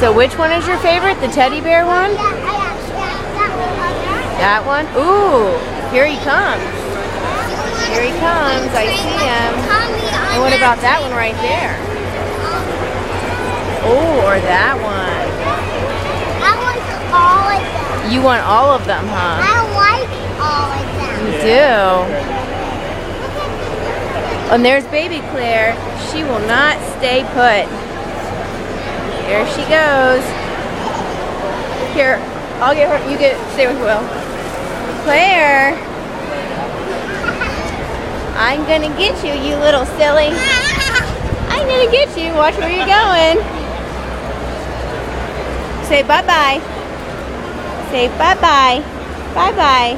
So which one is your favorite? The teddy bear one? That one? Ooh, here he comes. Here he comes. I see him. And what about that one right there? Oh, or that one. I want all of them. You want all of them, huh? I like all of them. You do. And there's baby Claire. She will not stay put. There she goes. Here, I'll get her. You stay with Will. Claire, I'm gonna get you, you little silly. I'm gonna get you. Watch where you're going. Say bye-bye. Say bye-bye. Bye-bye.